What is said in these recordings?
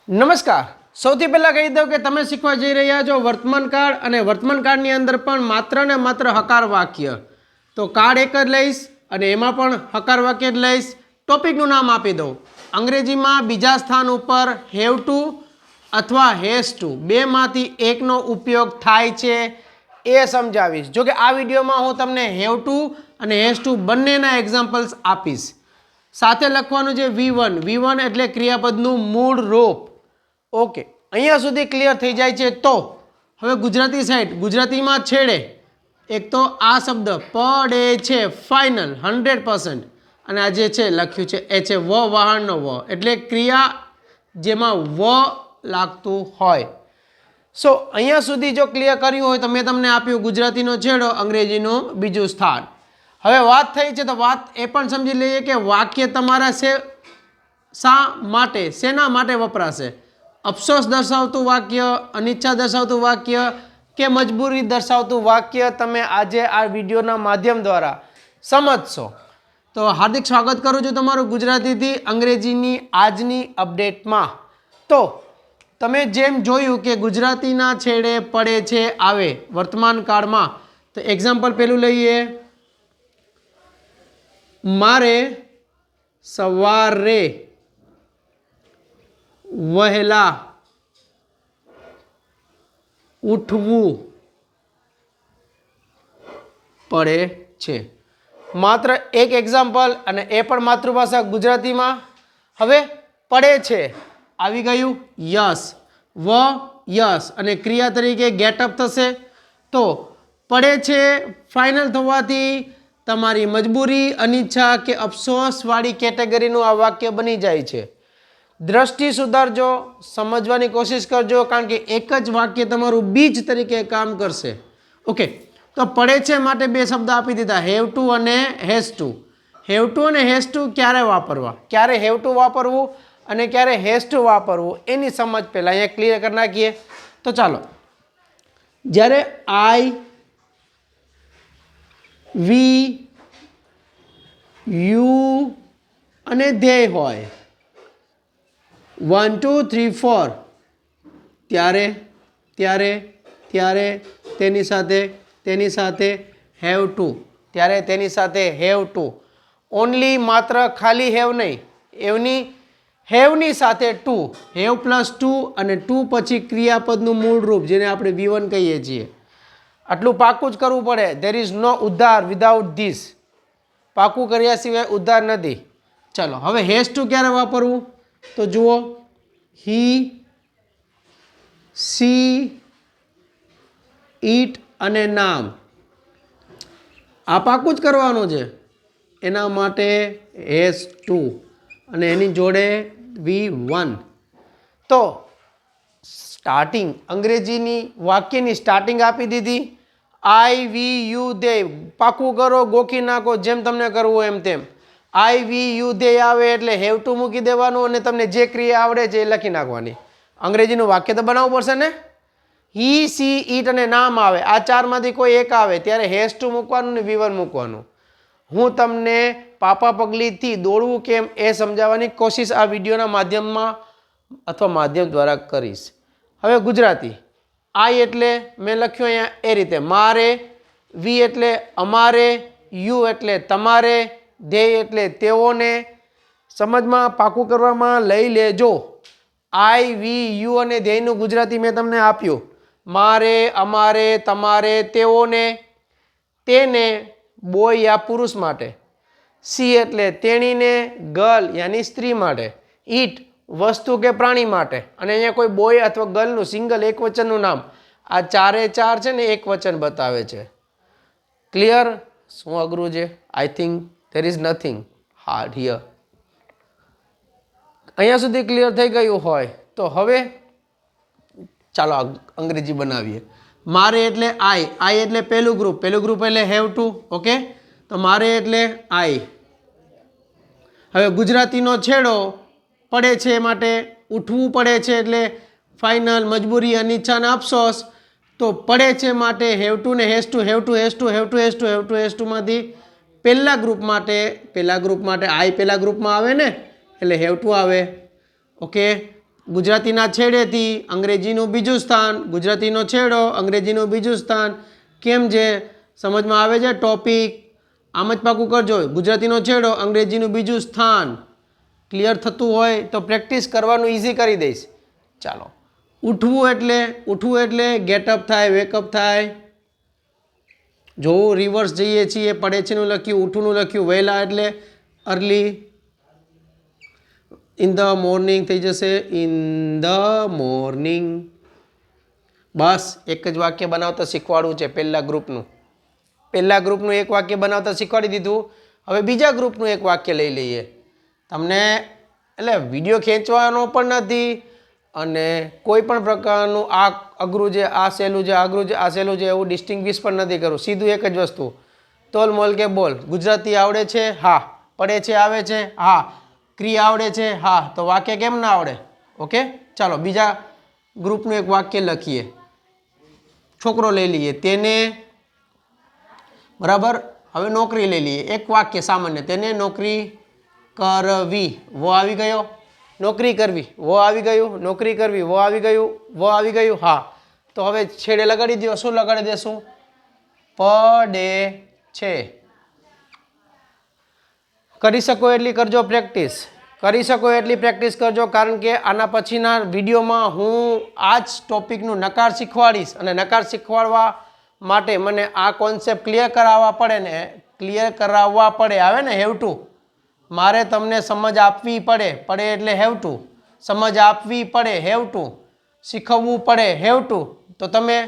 નમસ્કાર। સૌથી પહેલાં કહી દઉં કે તમે શીખવા જઈ રહ્યા છો વર્તમાન કાળ અને વર્તમાન કાળની અંદર પણ માત્ર ને માત્ર હકાર વાક્ય। તો કાળ એક જ લઈશ અને એમાં પણ હકાર વાક્ય જ લઈશ। ટોપિકનું નામ આપી દઉં। અંગ્રેજીમાં બીજા સ્થાન ઉપર હેવ ટુ અથવા હેઝ ટુ બેમાંથી એકનો ઉપયોગ થાય છે એ સમજાવીશ। જો કે આ વિડીયોમાં હું તમને હેવ ટુ અને હેઝ ટુ બંનેના એક્ઝામ્પલ્સ આપીશ। સાથે લખવાનું છે V1 એટલે ક્રિયાપદનું મૂળ રૂપ। ઓકે, અહીંયા સુધી ક્લિયર થઈ જાય છે। તો હવે ગુજરાતી સાઈડ, ગુજરાતીમાં છેડે એક તો આ શબ્દ પડે છે ફાઇનલ 100%, અને આ જે છે લખ્યું છે એ છે વાહનનો વ, એટલે ક્રિયા જેમાં વ લાગતું હોય। સો અહીંયા સુધી જો ક્લિયર કર્યું હોય તો મેં તમને આપ્યું ગુજરાતીનો છેડો, અંગ્રેજીનું બીજું સ્થાન। હવે વાત થઈ છે તો વાત એ પણ સમજી લઈએ કે વાક્ય તમારા શા માટે, શેના માટે વપરાશે। અફસોસ દર્શાવતું વાક્ય, અનિચ્છા દર્શાવતું વાક્ય કે મજબૂરી દર્શાવતું વાક્ય તમે આજે આ વિડીયોના માધ્યમ દ્વારા સમજશો। તો હાર્દિક સ્વાગત કરું છું તમારું ગુજરાતીથી અંગ્રેજીની આજની અપડેટમાં। તો તમે જેમ જોયું કે ગુજરાતીના છેડે પડે છે આવે વર્તમાન કાળમાં, તો એક્ઝામ્પલ પહેલું લઈએ। મારે સવારે વહેલા ઉઠવું પડે છે। માત્ર એક એક્ઝામ્પલ, અને એ પણ માતૃભાષા ગુજરાતીમાં। હવે પડે છે આવી ગયું યસ, વ યસ, અને ક્રિયા તરીકે ગેટઅપ થશે। તો પડે છે ફાઇનલ થવાથી તમારી મજબૂરી, અનિચ્છા કે અફસોસવાળી કેટેગરીનું આ વાક્ય બની જાય છે। દ્રષ્ટિ સુધારજો, સમજવાની કોશિશ કરજો, કારણ કે એક જ વાક્ય તમારું બીજ તરીકે કામ કરશે। ઓકે, તો પડે છે માટે બે શબ્દ આપી દીધા, હેવ ટુ અને હેઝ ટુ। હેવ ટુ અને હેઝ ટુ ક્યારે વાપરવા, ક્યારે હેવ ટુ વાપરવું અને ક્યારે હેઝ ટુ વાપરવું એની સમજ પહેલાં અહીંયા ક્લિયર કરી નાખીએ। તો ચાલો, જ્યારે આઈ, વી, યુ અને ધ્યેય હોય 1 2 3 4, ત્યારે ત્યારે ત્યારે તેની સાથે હેવ ટુ, ત્યારે તેની સાથે હેવ ટુ। ઓનલી માત્ર ખાલી હેવ નહીં, હેવની સાથે ટુ, હેવ પ્લસ ટુ, અને ટુ પછી ક્રિયાપદનું મૂળ રૂપ જેને આપણે V1 કહીએ છીએ। આટલું પાકું જ કરવું પડે। ધેર ઇઝ નો ઉદ્ધાર વિધાઉટ ધીસ, પાકું કર્યા સિવાય ઉદ્ધાર નથી। ચલો, હવે હેઝ ટુ ક્યારે વાપરવું, તો જુઓ, હી, સી, ઈટ અને નામ, આ પાકું જ કરવાનું છે। એના માટે હેઝ ટુ અને એની જોડે V1। તો સ્ટાર્ટિંગ, અંગ્રેજીની વાક્યની સ્ટાર્ટિંગ આપી દીધી, આઈ, વી, યુ, દે, પાકું કરો, ગોખી નાખો, જેમ તમને કરવું એમ તેમ। આઈ, વી, યુ, દે આવે એટલે હેવ ટુ મૂકી દેવાનું, અને તમને જે ક્રિયા આવડે છે એ લખી નાખવાની। અંગ્રેજીનું વાક્ય તો બનાવવું પડશે ને। હી, સી, ઈટ અને નામ આવે, આ ચારમાંથી કોઈ એક આવે ત્યારે હેઝ ટુ મૂકવાનું ને V1 મૂકવાનું। હું તમને પાપા પગલીથી દોડવું કેમ એ સમજાવવાની કોશિશ આ વિડીયોના માધ્યમમાં અથવા માધ્યમ દ્વારા કરીશ। હવે ગુજરાતી, આઈ એટલે મેં લખ્યું અહીંયા એ રીતે મારે, વી એટલે અમારે, યુ એટલે તમારે, ધ્યેય એટલે તેઓને। સમજમાં પાકું કરવામાં લઈ લેજો। આઈ, વી, યુ અને ધ્યેયનું ગુજરાતી મેં તમને આપ્યું, મારે, અમારે, તમારે, તેઓને, તેને બોય યા પુરુષ માટે, સી એટલે તેણીને, ગર્લ યાની સ્ત્રી માટે, ઈટ વસ્તુ કે પ્રાણી માટે, અને અહીંયા કોઈ બોય અથવા ગર્લનું સિંગલ એક વચનનું નામ, આ ચારે ચાર છે ને એક વચન બતાવે છે। ક્લિયર? શું અઘરું છે? I think there is nothing hard here। અહીંયા સુધી ક્લિયર થઈ ગયું હોય તો હવે ચાલો અંગ્રેજી બનાવીએ। મારે એટલે આઈ એટલે પહેલું ગ્રુપ એટલે હેવ ટુ। ઓકે, તો મારે એટલે આઈ। હવે ગુજરાતીનો છેડો પડે છે માટે ઉઠવું પડે છે એટલે ફાઇનલ, મજબૂરી, અનિચ્છા અને અફસોસ। તો પડે છે માટે હેવ ટુ ને has to, have to has to, have to has to, have to has ટુમાંથી પહેલા ગ્રુપ માટે આઈ પહેલા ગ્રુપમાં આવે ને એટલે હેવ ટુ આવે। ઓકે, ગુજરાતીના છેડેથી અંગ્રેજીનું બીજું સ્થાન, ગુજરાતીનો છેડો અંગ્રેજીનું બીજું સ્થાન. કેમ છે? સમજમાં આવે છે ટોપિક? આમ જ પાકું કરજો. ગુજરાતીનો છેડો અંગ્રેજીનું બીજું સ્થાન. ક્લિયર થતું હોય તો પ્રેક્ટિસ કરવાનું ઇઝી કરી દઈશ. ચાલો. ઉઠવું એટલે ગેટઅપ થાય, વેકઅપ થાય. જો રિવર્સ જઈએ છીએ, પડે છેનું લખ્યું, ઉઠવું લખ્યું. વહેલા એટલે અર્લી. ઇન ધ મોર્નિંગ થઈ જશે ઇન ધ મોર્નિંગ. બસ એક જ વાક્ય બનાવતા શીખવાડવું છે પહેલા ગ્રુપનું એક વાક્ય બનાવતા શીખવાડી દીધું. હવે બીજા ગ્રુપનું એક વાક્ય લઈ લઈએ. તમને એટલે વિડીયો ખેંચવાનો પણ નથી અને કોઈ પણ પ્રકારનું આ અઘરું છે, આ સહેલું છે, અઘરું છે, આ સહેલું છે એવું ડિસ્ટિંગ્વિશ પણ નથી કરવું. સીધું એક જ વસ્તુ, તોલ મોલ કે બોલ. ગુજરાતી આવડે છે? હા. પડે છે આવે છે? હા. ક્રિયા આવડે છે? હા. તો વાક્ય કેમ ના આવડે? ઓકે, ચાલો બીજા ગ્રુપનું એક વાક્ય લખીએ. છોકરો લઈ લઈએ, તેને, બરાબર. હવે નોકરી લઈ લઈએ, એક વાક્ય સામાન્ય, તેને નોકરી કરવી. વો આવી ગયો. નોકરી કરવી, વો આવી ગયું. નોકરી કરવી, વો આવી ગયું. વો આવી ગયું. હા. તો હવે છેડે લગાડી દો. શું લગાડી દેશું? પડે છે. કરી શકો એટલી કરજો પ્રેક્ટિસ. કારણ કે આના પછીના વિડીયોમાં હું આ જ ટોપિકનું નકાર શીખવાડીશ અને નકાર શીખવાડવા માટે મને આ કોન્સેપ્ટ ક્લિયર કરાવવા પડે. આવે ને હેવ ટુ. મારે તમને સમજ આપવી પડે. પડે એટલે હેવ ટુ. સમજ આપવી પડે, હેવ ટુ. શીખવવું પડે, હેવ ટુ. તો તમે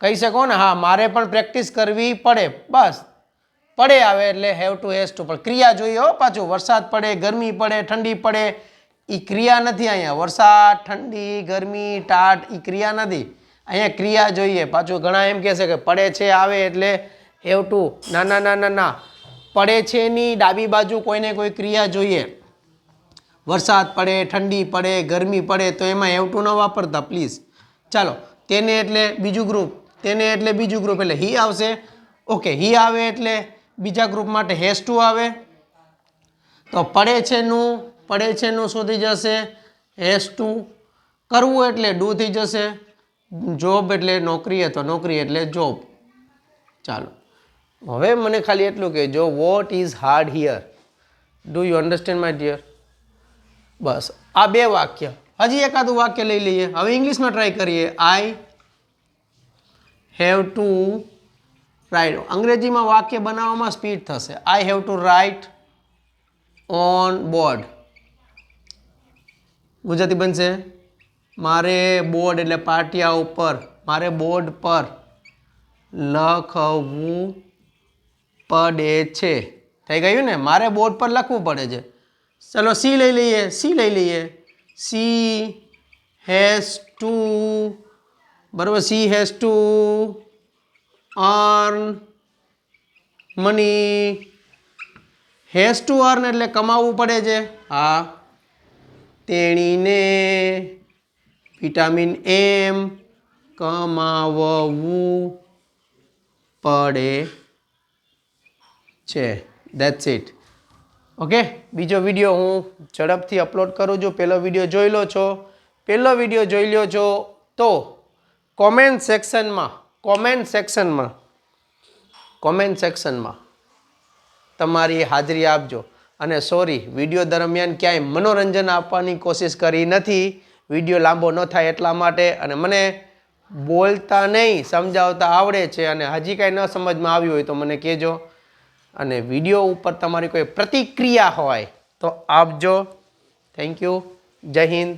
કહી શકો ને હા મારે પણ પ્રેક્ટિસ કરવી પડે. બસ પડે આવે એટલે હેવ ટુ, હેઝ ટુ. પણ ક્રિયા જોઈએ હો પાછું. વરસાદ પડે, ગરમી પડે, ઠંડી પડે, એ ક્રિયા નથી. અહીંયા વરસાદ, ઠંડી, ગરમી, ટાટ એ ક્રિયા નથી. અહીંયા ક્રિયા જોઈએ પાછું. ઘણા એમ કહેશે કે પડે છે આવે એટલે હેવ ટુ. ના ના ના ના ના, પડે છે ની ડાબી બાજુ કોઈને કોઈ ક્રિયા જોઈએ. વરસાદ પડે, ઠંડી પડે, ગરમી પડે તો એમાં હેવ ટુ ન વાપરતા પ્લીઝ. ચાલો. તેને એટલે બીજું ગ્રુપ એટલે હી આવશે. ઓકે, હી આવે એટલે બીજા ગ્રુપ માટે હેઝ ટુ આવે. તો પડે છેનું શું થઈ જશે? Has to. કરવું એટલે ડુ થઈ જશે. જોબ એટલે નોકરી, અથવા નોકરી એટલે જોબ. ચાલો, હવે મને ખાલી એટલું કહેજો, what is hard here? Do you understand my dear? બસ આ બે વાક્ય. હજી એકાદું વાક્ય લઈ લઈએ. હવે ઇંગ્લિશમાં ટ્રાય કરીએ. I have to write. અંગ્રેજીમાં વાક્ય બનાવવામાં સ્પીડ થશે. I have to write on board. Gujarati બનશે મારે બોર્ડ એટલે પાટિયા ઉપર, મારે બોર્ડ પર લખવું પડે છે. થઈ ગયું ને? મારે બોર્ડ પર લખવું પડે છે. ચલો સી લઈ લઈએ. સી હેઝ ટુ, બરાબર. She has to earn money. Has to earn એટલે કમાવવું પડે છે. હા. તેણીને વિટામિન એમ કમાવવું પડે છે. That's it. ઓકે, બીજો વિડીયો હું ઝડપથી અપલોડ કરું છું. પહેલો વિડીયો જોઈ લો છો તો કોમેન્ટ સેક્શનમાં તમારી હાજરી આપજો. અને સોરી, વિડીયો દરમિયાન ક્યાંય મનોરંજન આપવાની કોશિશ કરી નથી. વિડીયો લાંબો ન થાય એટલા માટે. અને મને બોલતા નહીં, સમજાવતા આવડે છે. અને હજી કાંઈ ન સમજમાં આવ્યું હોય તો મને કહેજો. અને વિડીયો ઉપર તમારી કોઈ પ્રતિક્રિયા હોય તો આપજો. Thank you. જય હિન્દ.